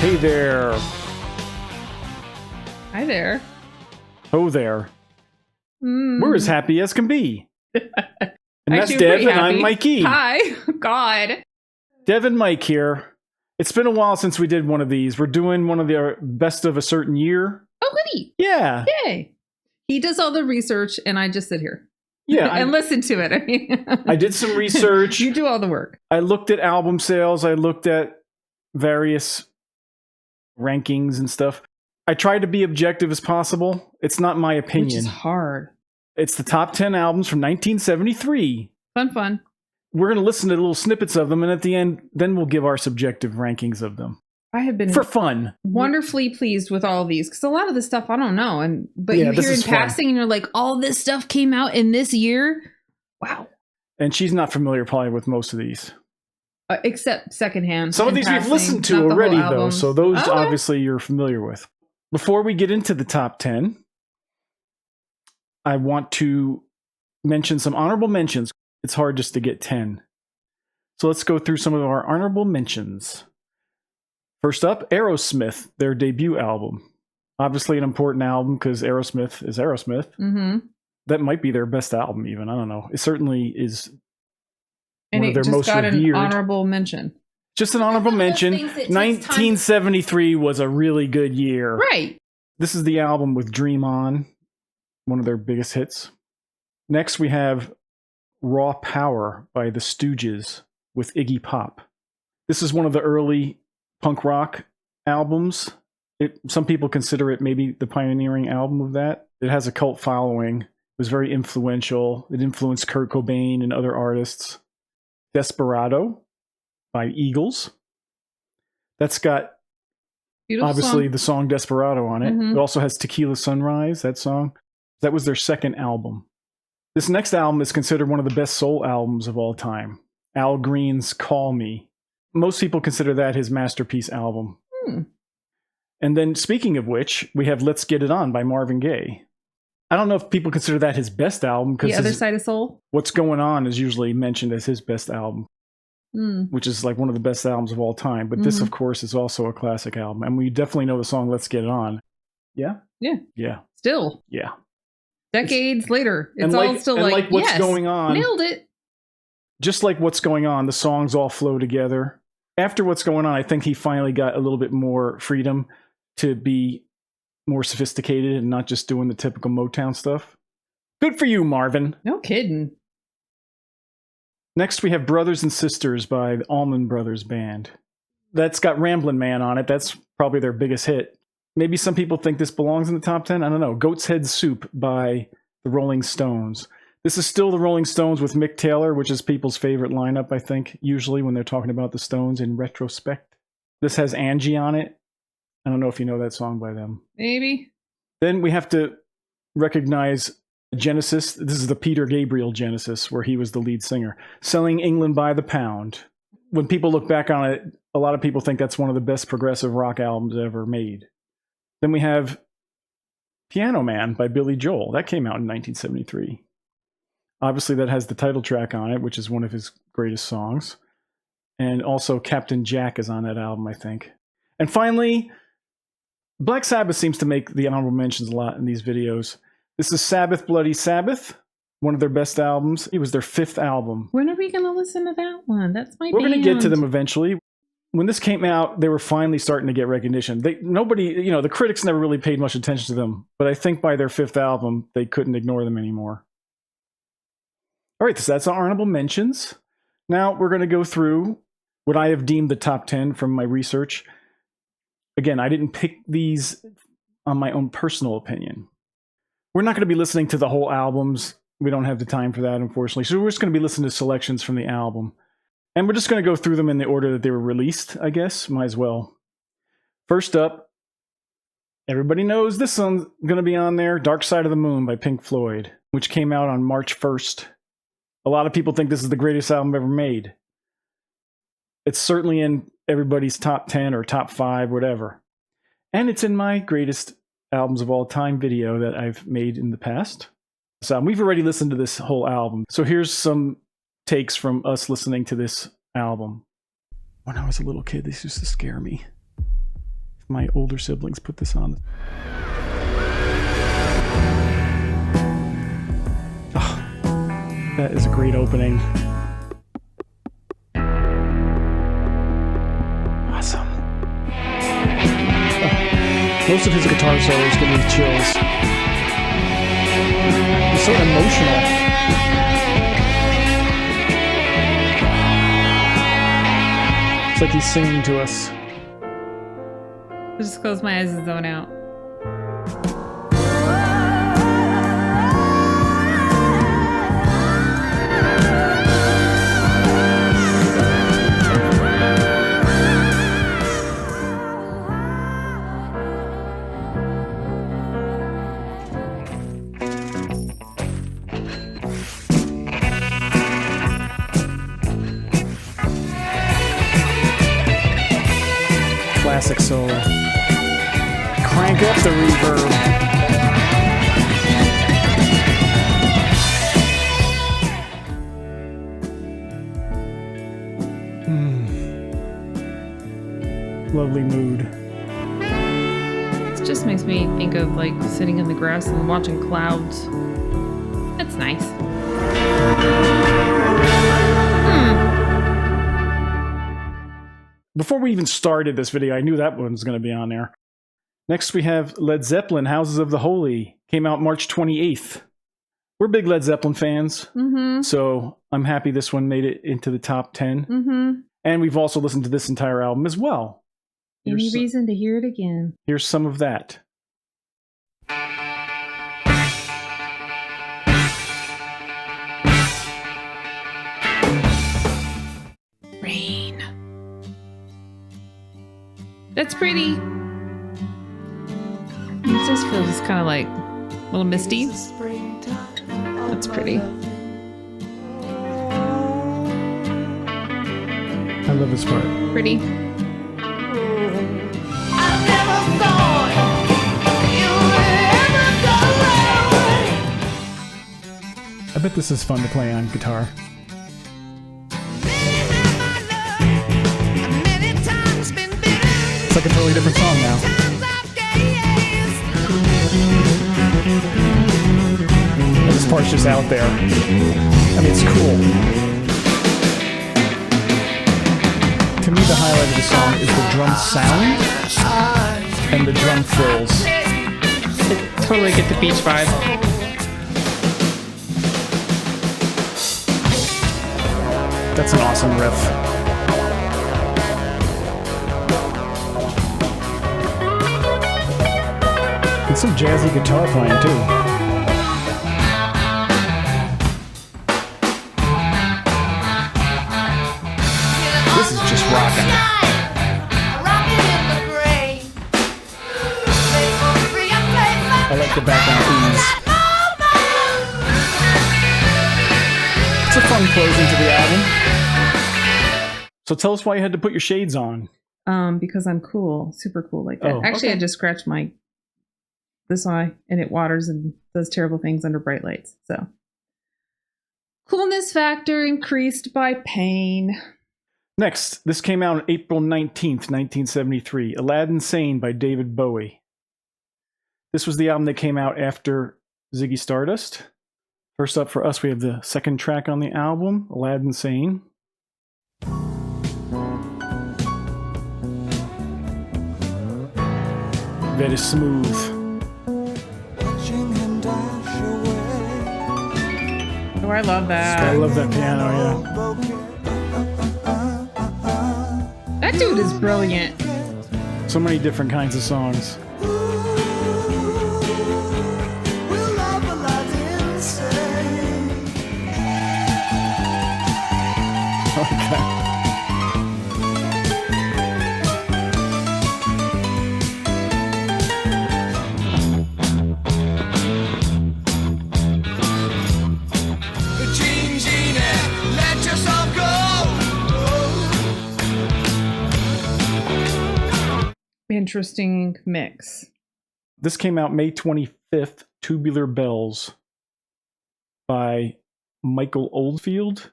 Hey there. Hi there. Ho there. We're as happy as can be. And that's Actually, Dev, pretty and I'm happy. Mikey. Hi. God. Dev and Mike here. It's been a while since we did one of these. We're doing one of the best of a certain year. Oh, goody. Yeah. Yay. He does all the research, and I just sit here. Yeah. and listen to it. I mean, I did some research. You do all the work. I looked at album sales. I looked at various rankings and stuff. I tried to be objective as possible. It's not my opinion. Which is hard. It's the top 10 albums from 1973. Fun. We're going to listen to little snippets of them, and at the end, then we'll give our subjective rankings of them. I have been For fun. wonderfully pleased with all of these because a lot of this stuff I don't know, but Yeah, you this hear in is fun. passing and you're like, all this stuff came out in this year. Wow. And she's not familiar probably with most of these. Except secondhand. Some of in these passing, we've listened to not the whole already, though, album. so those Okay. obviously you're familiar with. Before we get into the top 10, I want to mention some honorable mentions. It's hard just to get 10. So let's go through some of our honorable mentions. First up, Aerosmith, their debut album. Obviously an important album because Aerosmith is Aerosmith. Mm-hmm. That might be their best album even. I don't know. It certainly is And one it of their just most got revered. an honorable mention. Just an honorable One of those mention. things that takes time. 1973 was a really good year. Right. This is the album with Dream On, one of their biggest hits. Next, we have Raw Power by the Stooges with Iggy Pop. This is one of the early punk rock albums. Some people consider it maybe the pioneering album of that. It has a cult following. It was very influential. It influenced Kurt Cobain and other artists. Desperado by Eagles. That's got Beautiful obviously song. the song Desperado on it. Mhm. It also has Tequila Sunrise, that song. That was their second album. This next album is considered one of the best soul albums of all time. Al Green's Call Me. Most people consider that his masterpiece album. And then speaking of which, we have Let's Get It On by Marvin Gaye. I don't know if people consider that his best album The Other because Side of Soul. What's Going On is usually mentioned as his best album, which is like one of the best albums of all time. But this, of course, is also a classic album. And we definitely know the song Let's Get It On. Yeah? Yeah. Yeah. Still. Yeah. Decades later. It's and all like, still and like, What's yes, Going On. nailed it. Just like What's Going On, the songs all flow together. After What's Going On, I think he finally got a little bit more freedom to be more sophisticated and not just doing the typical Motown stuff. Good for you, Marvin. No kidding. Next, we have Brothers and Sisters by the Allman Brothers Band. That's got Ramblin' Man on it. That's probably their biggest hit. Maybe some people think this belongs in the top 10. I don't know. Goat's Head Soup by the Rolling Stones. This is still the Rolling Stones with Mick Taylor, which is people's favorite lineup, I think, usually when they're talking about the Stones in retrospect. This has Angie on it. I don't know if you know that song by them. Maybe. Then we have to recognize Genesis. This is the Peter Gabriel Genesis, where he was the lead singer. Selling England by the Pound. When people look back on it, a lot of people think that's one of the best progressive rock albums ever made. Then we have Piano Man by Billy Joel. That came out in 1973. Obviously, that has the title track on it, which is one of his greatest songs. And also Captain Jack is on that album, I think. And finally, Black Sabbath seems to make the honorable mentions a lot in these videos. This is Sabbath Bloody Sabbath, one of their best albums. It was their 5th album. When are we going to listen to that one? That's my We're going to get to band. them eventually. When this came out, they were finally starting to get recognition. The critics never really paid much attention to them, but I think by their 5th album, they couldn't ignore them anymore. All right, so that's our honorable mentions. Now we're going to go through what I have deemed the top 10 from my research. Again, I didn't pick these on my own personal opinion. We're not going to be listening to the whole albums. We don't have the time for that, unfortunately. So we're just going to be listening to selections from the album. And we're just going to go through them in the order that they were released, I guess. Might as well. First up, everybody knows this one's going to be on there, Dark Side of the Moon by Pink Floyd, which came out on March 1st. A lot of people think this is the greatest album ever made. It's certainly in everybody's top 10 or top 5, whatever. And it's in my greatest albums of all time video that I've made in the past. So we've already listened to this whole album. So here's some takes from us listening to this album. When I was a little kid, this used to scare me. My older siblings put this on. Oh, that is a great opening. Awesome. Oh, most of his guitar solos give me chills. He's so emotional. It's like he's singing to us. I'll just close my eyes and zone out. Classic solo. Crank up the reverb. Lovely mood. It just makes me think of like sitting in the grass and watching clouds. That's nice. Before we even started this video, I knew that one was going to be on there. Next, we have Led Zeppelin, Houses of the Holy. Came out March 28th. We're big Led Zeppelin fans, so I'm happy this one made it into the top 10. And we've also listened to this entire album as well. Any reason to hear it again? Here's some of that. Rain. That's pretty. It just feels kind of like a little misty. That's pretty. I love this part. Pretty. I bet this is fun to play on guitar. It's like a totally different song now. And this part's just out there. I mean, it's cool. To me, the highlight of the song is the drum sound and the drum fills. I totally get the beach vibe. That's an awesome riff. And some jazzy guitar playing too. This is just rocking. I like the background ooze. It's a fun closing to the album. So tell us why you had to put your shades on. Because I'm cool, super cool like that. Oh, Actually, okay. I just scratched this eye and it waters and does terrible things under bright lights. So coolness factor increased by pain. Next, this came out on April 19th, 1973. Aladdin Sane by David Bowie. This was the album that came out after Ziggy Stardust. First up for us, we have the second track on the album, Aladdin Sane. Very smooth. Oh, I love that. I love that piano, yeah. That dude is brilliant. So many different kinds of songs. Okay. Interesting mix. This came out May 25th, Tubular Bells by Michael Oldfield.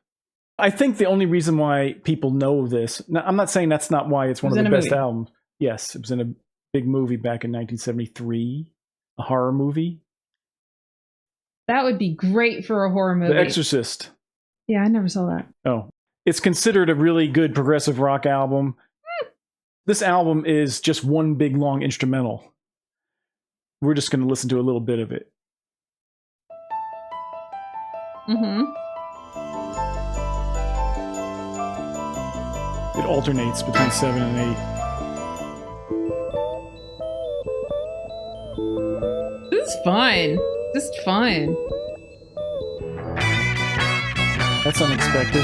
I think the only reason why people know this, now, I'm not saying that's not why it's one of the best albums. Yes, it was in a big movie back in 1973, a horror movie. That would be great for a horror movie. The Exorcist. Yeah, I never saw that. Oh, it's considered a really good progressive rock album. This album is just one big long instrumental. We're just going to listen to a little bit of it. Mm-hmm. It alternates between 7 and 8. This is fun. Just fun. That's unexpected.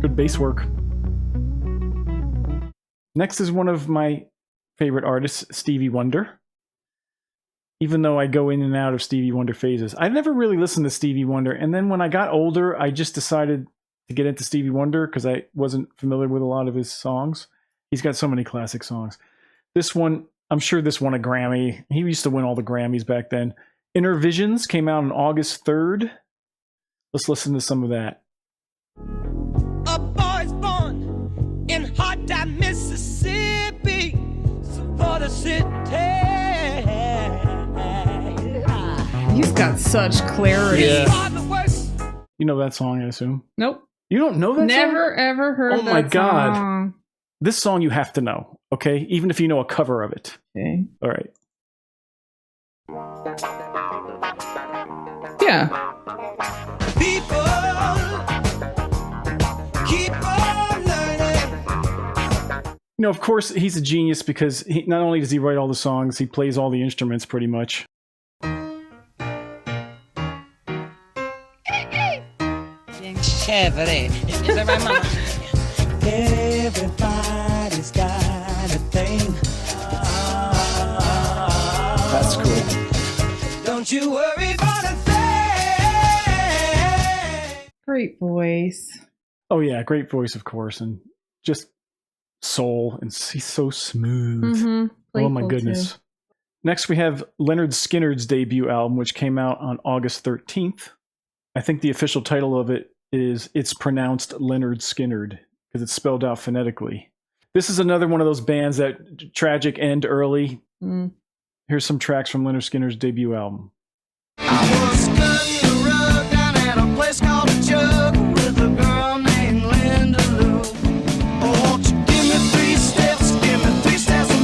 Good bass work. Next is one of my favorite artists, Stevie Wonder. Even though I go in and out of Stevie Wonder phases. I never really listened to Stevie Wonder. And then when I got older, I just decided to get into Stevie Wonder because I wasn't familiar with a lot of his songs. He's got so many classic songs. This one, I'm sure this won a Grammy. He used to win all the Grammys back then. Inner Visions came out on August 3rd. Let's listen to some of that. A boy's born in hot time, Mississippi, for the city. He's got such clarity. Yeah. You know that song, I assume? Nope. You don't know that song? Never ever heard Oh my that God. song. This song you have to know, okay? Even if you know a cover of it. Okay. All right. Yeah. People keep on learning. You know, of course, he's a genius because not only does he write all the songs, he plays all the instruments pretty much. Everybody's got a thing. That's cool. Don't you worry about a thing. Great voice. Oh yeah, great voice, of course, and just soul, and he's so smooth. Mm-hmm. Oh my goodness. Next we have Lynyrd Skynyrd's debut album, which came out on August 13th. I think the official title of it is It's Pronounced Lynyrd Skynyrd, because it's spelled out phonetically. This is another one of those bands that tragic end early. Here's some tracks from Lynyrd Skynyrd's debut album. I was studying a rug down at a place called a Jug with a girl named Linda Lou. Oh, won't you give me 3 steps,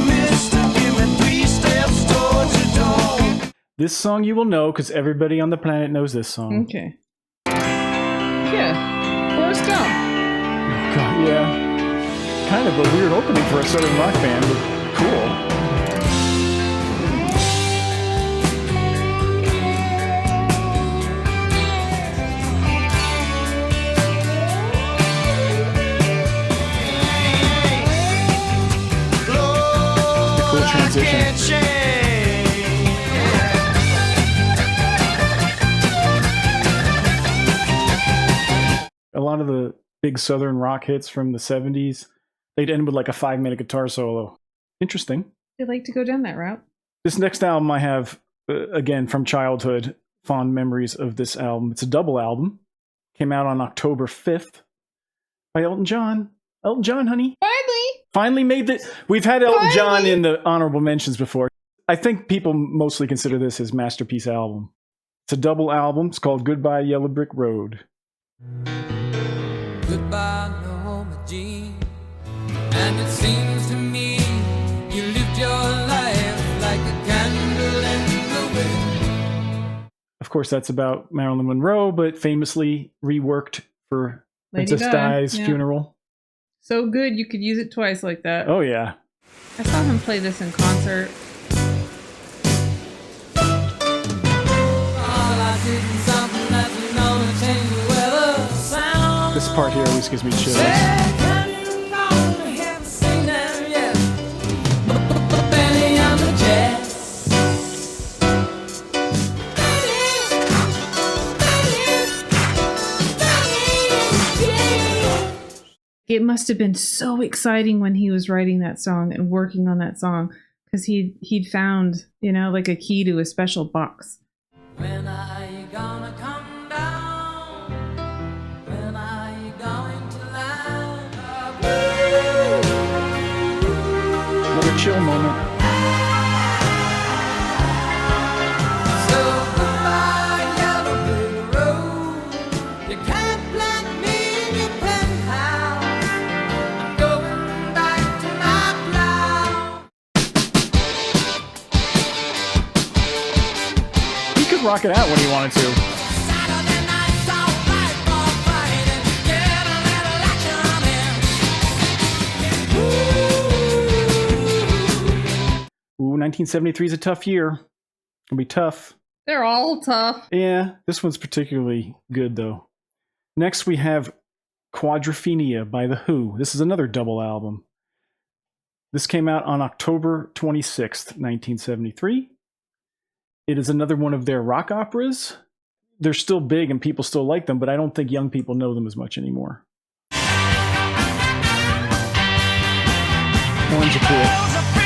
mister, give me 3 steps towards your door. This song you will know because everybody on the planet knows this song. Okay. Yeah. Forrest Gump. Oh, God, yeah. Kind of a weird opening for a Southern rock band, but cool. Cool transition. A lot of the big Southern rock hits from the 70s, they'd end with like a 5-minute guitar solo. Interesting. I'd like to go down that route. This next album I have, again, from childhood, fond memories of this album. It's a double album. Came out on October 5th by Elton John. Elton John, honey. Finally made the... We've had Elton John in the honorable mentions before. I think people mostly consider this his masterpiece album. It's a double album. It's called Goodbye Yellow Brick Road. Goodbye, Norma Jean. And it seems to me you lived your life like a candle in the wind. Of course, that's about Marilyn Monroe, but famously reworked for Lady Princess Di's yeah. funeral. So good you could use it twice like that. Oh, yeah. I saw him play this in concert. This part here always gives me chills. It must have been so exciting when he was writing that song and working on that song because he'd found, like a key to a special box. When are you gonna come down? When are you going to land? chill moment. So goodbye, yellow brick road. You can't plant me in your penthouse. I'm going back to my plow. He could rock it out when he wanted to. Saturday night's all right for fighting. Get a little action in. Ooh, 1973 is a tough year. It'll be tough. They're all tough. Yeah, this one's particularly good, though. Next, we have Quadrophenia by The Who. This is another double album. This came out on October 26th, 1973. It is another one of their rock operas. They're still big and people still like them, but I don't think young people know them as much anymore. One's a cool. Those are 15.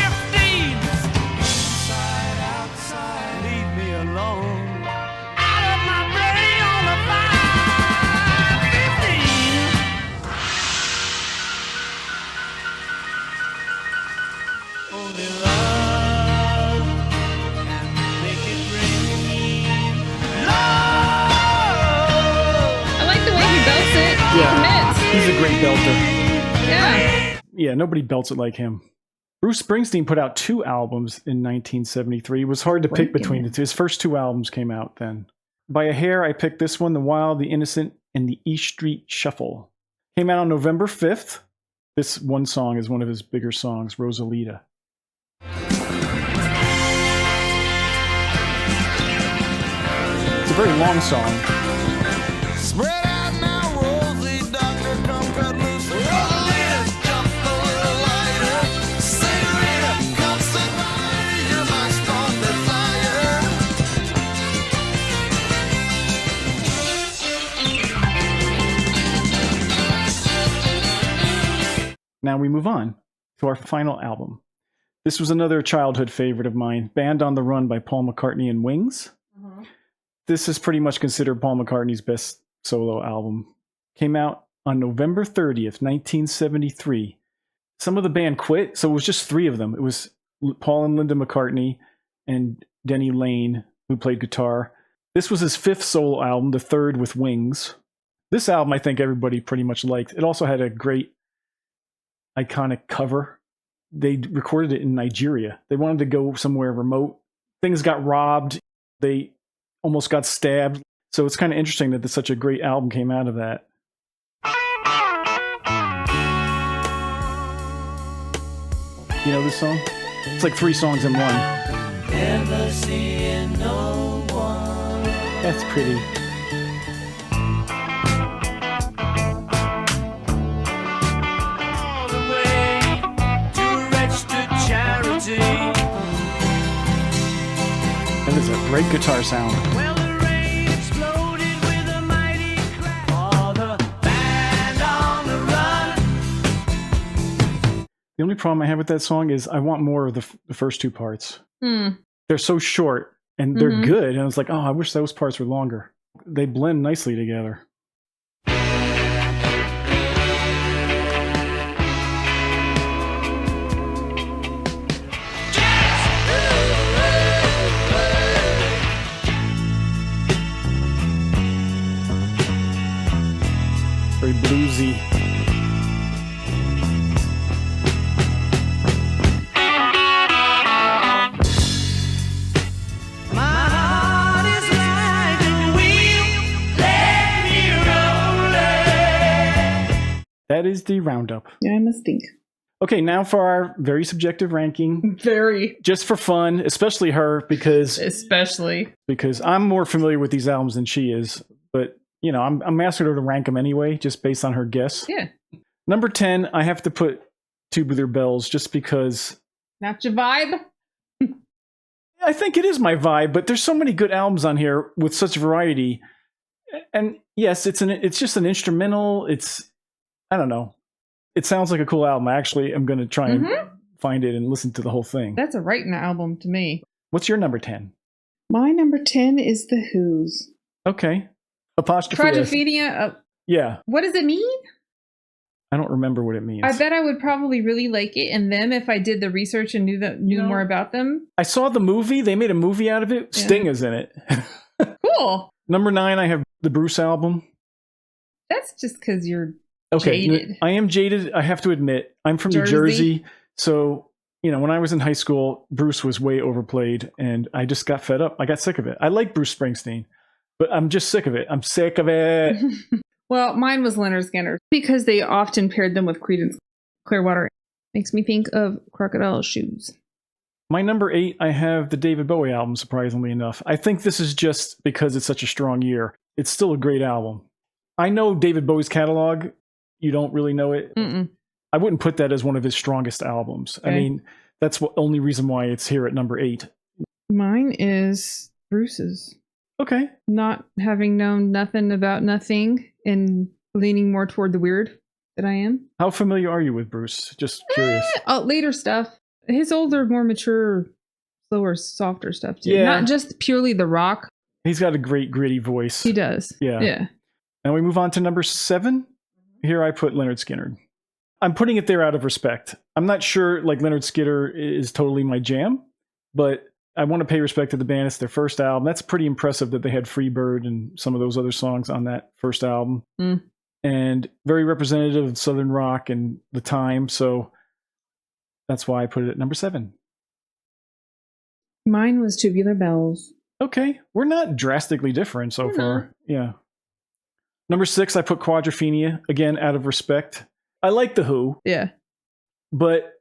Inside, outside, leave me alone. Out of my brain on the 515. Only love can make it rain. Love. I like the way he belts it. Yeah. He commits. He's a great belter. Yeah. Yeah, nobody belts it like him. Bruce Springsteen put out 2 albums in 1973. It was hard to pick between the two. His first 2 albums came out then. By a hair, I picked this one, The Wild, The Innocent, and The East Street Shuffle. Came out on November 5th. This one song is one of his bigger songs, Rosalita. It's a very long song. Spread out now, Rosie, doctor, come cut loose. Rosalita, jump a little lighter. Senorita, come sit by me, you're my strong desire. Now we move on to our final album. This was another childhood favorite of mine, Band on the Run by Paul McCartney and Wings. This is pretty much considered Paul McCartney's best solo album. Came out on November 30th, 1973. Some of the band quit, so it was just 3 of them. It was Paul and Linda McCartney and Denny Lane, who played guitar. This was his 5th solo album, the 3rd with Wings. This album I think everybody pretty much liked. It also had a great iconic cover. They recorded it in Nigeria. They wanted to go somewhere remote. Things got robbed. They almost got stabbed. So it's kind of interesting that such a great album came out of that. You know this song? It's like 3 songs in one. Never seeing no one. That's pretty. All the way to registered charity. That is a great guitar sound. Well, the rain exploded with a mighty crash. For the band on the run. The only problem I have with that song is I want more of the first 2 parts. They're so short and they're good. And it's like, oh, I wish those parts were longer. They blend nicely together. Very bluesy. My heart is like a wheel. Let me roll it. That is the roundup. Yeah, I must think. Okay, now for our very subjective ranking, Very. just for fun, especially her because Especially. I'm more familiar with these albums than she is. But you know, I'm asking her to rank them anyway, just based on her guess. Yeah. Number 10, I have to put Tubular Bells, just because Not your vibe? I think it is my vibe. But there's so many good albums on here with such variety, and yes, it's just an instrumental. I don't know. It sounds like a cool album. I actually am going to try and find it and listen to the whole thing. That's a writing album to me. What's your number 10? My number 10 is The Who's. Okay. Apostrophe S. Quadrophenia. Yeah. What does it mean? I don't remember what it means. I bet I would probably really like it and them if I did the research and knew more about them. I saw the movie. They made a movie out of it. Yeah. Sting is in it. Cool. Number 9, I have the Bruce album. That's just because you're Okay, jaded. I am jaded. I have to admit, I'm from New Jersey. So, when I was in high school, Bruce was way overplayed and I just got fed up. I got sick of it. I like Bruce Springsteen, but I'm just sick of it. I'm sick of it. Well, mine was Lynyrd Skynyrd because they often paired them with Creedence Clearwater. Makes me think of Crocodile Shoes. My number 8, I have the David Bowie album, surprisingly enough. I think this is just because it's such a strong year. It's still a great album. I know David Bowie's catalog. You don't really know it. Mm-mm. I wouldn't put that as one of his strongest albums. Okay. I mean, that's the only reason why it's here at number 8. Mine is Bruce's. Okay. Not having known nothing about nothing and leaning more toward the weird that I am. How familiar are you with Bruce? Just curious. Later stuff. His older, more mature, slower, softer stuff too. Yeah. Not just purely the rock. He's got a great gritty voice. He does. Yeah. Yeah. Now we move on to number 7. Here I put Lynyrd Skynyrd. I'm putting it there out of respect. I'm not sure like Lynyrd Skynyrd is totally my jam, but I want to pay respect to the band. It's their first album. That's pretty impressive that they had Freebird and some of those other songs on that first album. Mm. And very representative of Southern rock and the time. So that's why I put it at number 7. Mine was Tubular Bells. Okay. We're not drastically different so We're far. not. Yeah. Number 6, I put Quadrophenia, again, out of respect. I like The Who, Yeah. but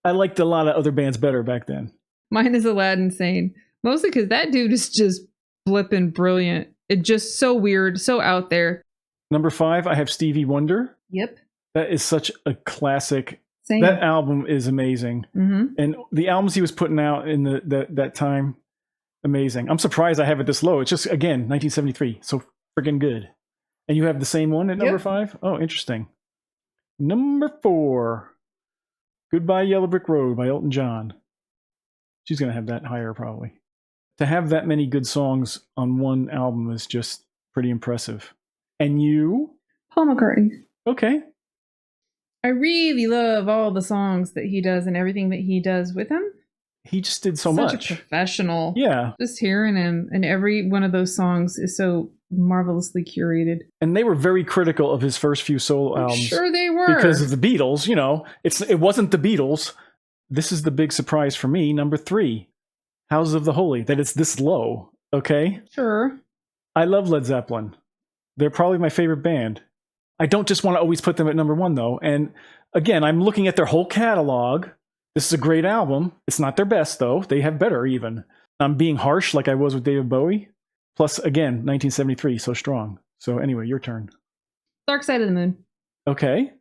I liked a lot of other bands better back then. Mine is Aladdin Sane. Mostly because that dude is just flippin' brilliant. It's just so weird, so out there. Number 5, I have Stevie Wonder. Yep. That is such a classic. Same. That album is amazing. Mm-hmm. And the albums he was putting out in that time, amazing. I'm surprised I have it this low. It's just, again, 1973. So friggin' good. And you have the same one at number 5? Oh, interesting. Number 4, Goodbye Yellow Brick Road by Elton John. She's going to have that higher probably. To have that many good songs on one album is just pretty impressive. And you? Paul McCartney. Okay. I really love all the songs that he does and everything that he does with him. He just did so Such much. a professional. Yeah. Just hearing him, and every one of those songs is so marvelously curated. And they were very critical of his first few solo albums. Sure they were. Because of the Beatles, it wasn't the Beatles. This is the big surprise for me. Number 3, Houses of the Holy, that it's this low. Okay. Sure. I love Led Zeppelin. They're probably my favorite band. I don't just want to always put them at number 1 though. And again, I'm looking at their whole catalog. This is a great album. It's not their best though. They have better even. I'm being harsh like I was with David Bowie. Plus, again, 1973, so strong. So anyway, your turn. Dark Side of the Moon. Okay.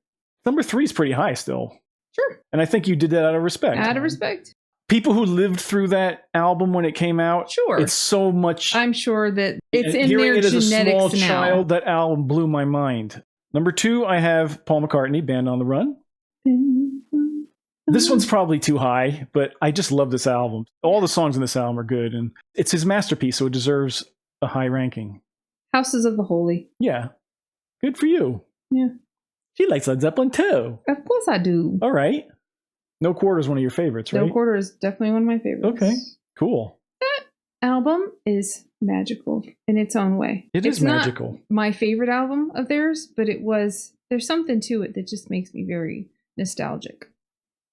Number 3 is pretty high still. Sure. And I think you did that out of respect. Out of respect. People who lived through that album when it came out, Sure. it's so much. I'm sure that it's in hearing their it as a genetics small now. child, that album blew my mind. Number 2, I have Paul McCartney, Band on the Run. This one's probably too high, but I just love this album. All the songs in this album are good, and it's his masterpiece, so it deserves a high ranking. Houses of the Holy. Yeah. Good for you. Yeah. She likes Led Zeppelin too. Of course I do. All right. No Quarter is one of your favorites, right? No Quarter is definitely one of my favorites. Okay. Cool. Album is magical in its own way. It's It's magical. not my favorite album of theirs, but there's something to it that just makes me very nostalgic.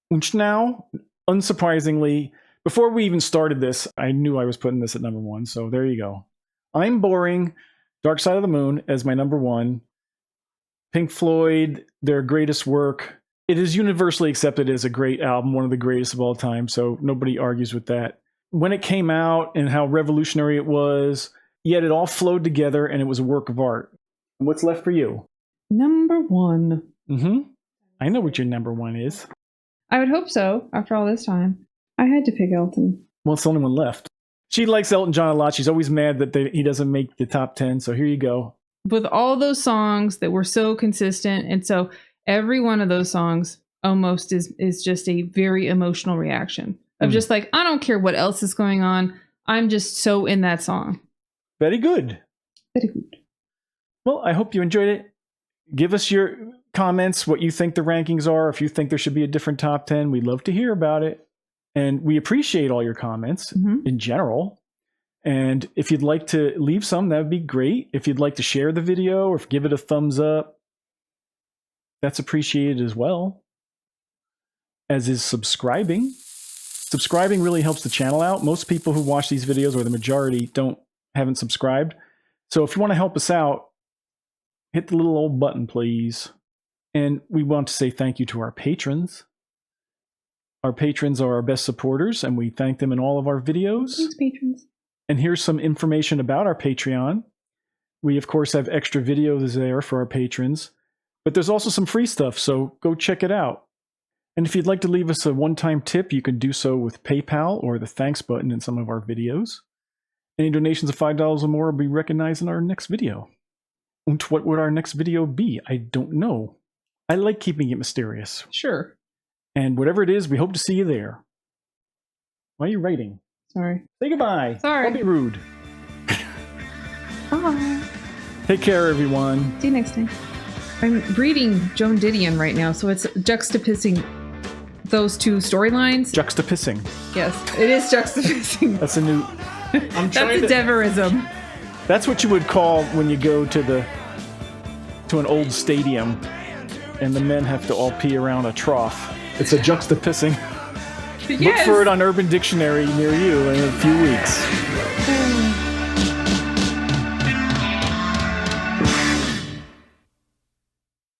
Which now, unsurprisingly, before we even started this, I knew I was putting this at number 1. So there you go. I'm boring. Dark Side of the Moon as my number 1. Pink Floyd, their greatest work. It is universally accepted as a great album, one of the greatest of all time. So nobody argues with that. When it came out and how revolutionary it was, yet it all flowed together and it was a work of art. What's left for you? Number 1. Mm-hmm. I know what your number 1 is. I would hope so, after all this time. I had to pick Elton. Well, it's the only one left. She likes Elton John a lot. She's always mad that he doesn't make the top 10. So here you go. With all those songs that were so consistent, and so every one of those songs almost is just a very emotional reaction of just like, I don't care what else is going on. I'm just so in that song. Very good. Very good. Well, I hope you enjoyed it. Give us your comments what you think the rankings are. If you think there should be a different top 10, we'd love to hear about it. And we appreciate all your comments in general. And if you'd like to leave some, that would be great. If you'd like to share the video or give it a thumbs up, that's appreciated as well. As is subscribing. Subscribing really helps the channel out. Most people who watch these videos, or the majority, haven't subscribed. So if you want to help us out, hit the little old button, please. And we want to say thank you to our patrons. Our patrons are our best supporters, and we thank them in all of our videos. Thanks, patrons. And here's some information about our Patreon. We, of course, have extra videos there for our patrons, but there's also some free stuff, so go check it out. And if you'd like to leave us a one-time tip, you can do so with PayPal or the thanks button in some of our videos. Any donations of $5 or more will be recognized in our next video. And what would our next video be? I don't know. I like keeping it mysterious. Sure. And whatever it is, we hope to see you there. Why are you writing? Sorry. Say goodbye. Sorry. Don't be rude. Bye. Take care, everyone. See you next time. I'm reading Joan Didion right now, so it's juxtaposing those two storylines. Juxtapissing. Yes, it is juxtaposing. That's a new... That's a Deverism. That's what you would call when you go to an old stadium and the men have to all pee around a trough. It's a juxtapissing. Yes. Look for it on Urban Dictionary near you in a few weeks.